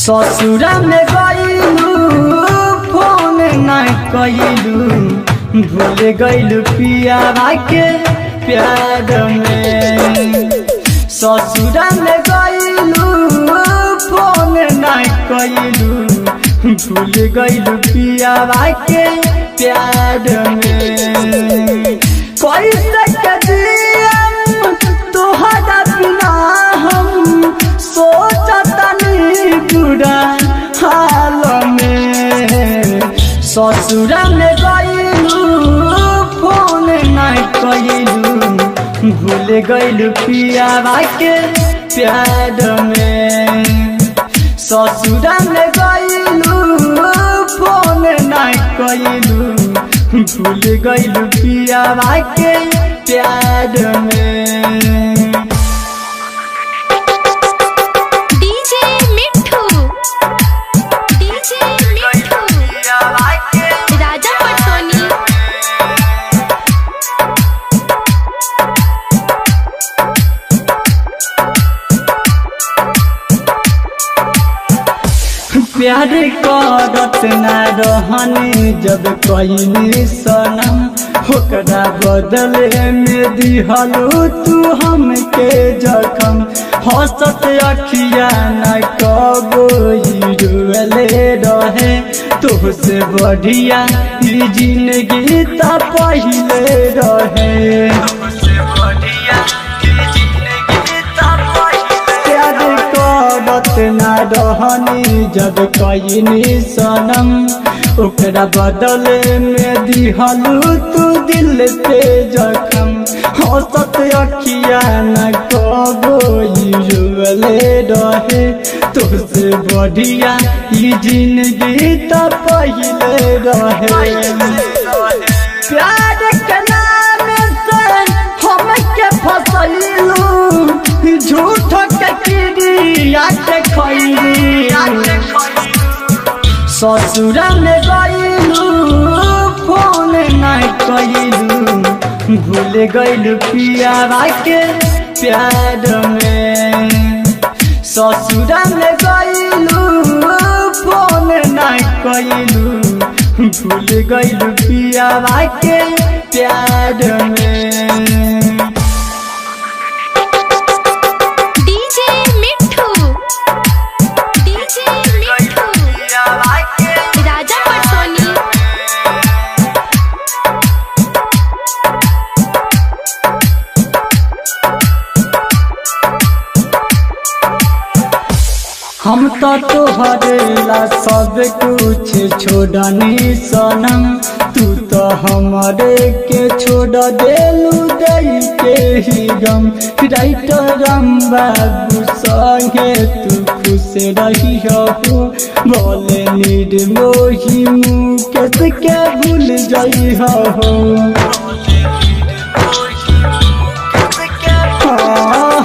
ससुरा में गइलू फोन नहीं कइलू, भूल गइलू पियावा के प्यार में। ससुरा में गइलू फोन नहीं कइलू, भूल गइलू पियावा के प्यार में। कैसे कदियम तोहरा बिना हम सोचतनी बुरा हाल में। ससुरा में गइलू फोन नहीं कइलू, भूल गइलू पियावा के प्यार में। ससुरा में गइलू फोन नहीं कइलू, भूल गइलू पियावा के प्यार में। प्यार करत ना रहनी जब कइनी सनम, ओकरा बदले में दिहलू तू हमके जखम। हंसत अखिया न कबो रोले रहे, तुझसे बढ़िया ई जिंदगी त पहिले रहे। ना रहनी जब कइनी सनम, ओकरा बदले में दिहलू तू दिल पे जखम। हंसत अखिया न कबो रोले रहे, तुझसे बढ़िया ई जिंदगी त पहिले रहे। प्यार के नाम से हमके फसैलू, झूठ के किरिया के खइली। ससुरा में गइलू फोन नहीं कइलू, भूल गइलू पियावा के प्यार में। ससुरा में गइलू फोन नहीं कइलू, भूल गइलू पियावा के प्यार में। हम तो तोहरेला सब कुछ छोड़नी सनम, तू तो हमारे के छोड़ देलू दई के ही गम। राइटर बाबू संगे तू खुश रही हो, बोले निर्मोही मुकेश के भूल जाई हो।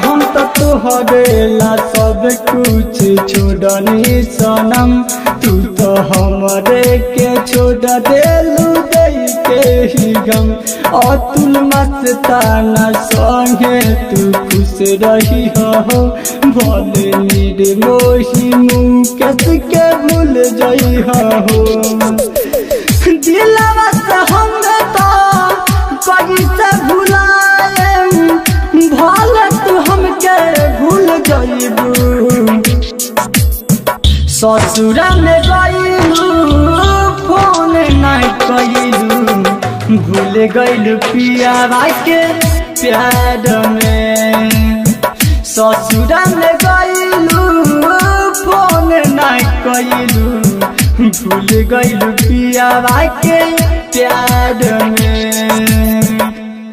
हम तो तोहरेला सब कुछ छोड़नी सनम, तू तो हमारे के छोड़ देलू दई के ही गम। अतुल मस्ताना संगे तू खुश रही हो, भले निर्मोही मुकेश के भूल जाई हो। दिलवा से हम तो कैसे भुलाए, भले तू हमके भूल जाइबू। ससुरा में गइलू फोन नहीं कइलू, भूल गइलू पियावा के प्यार में। ससुरा में गइलू फोन नहीं कइलू, भूल गइलू पियावा के प्यार में।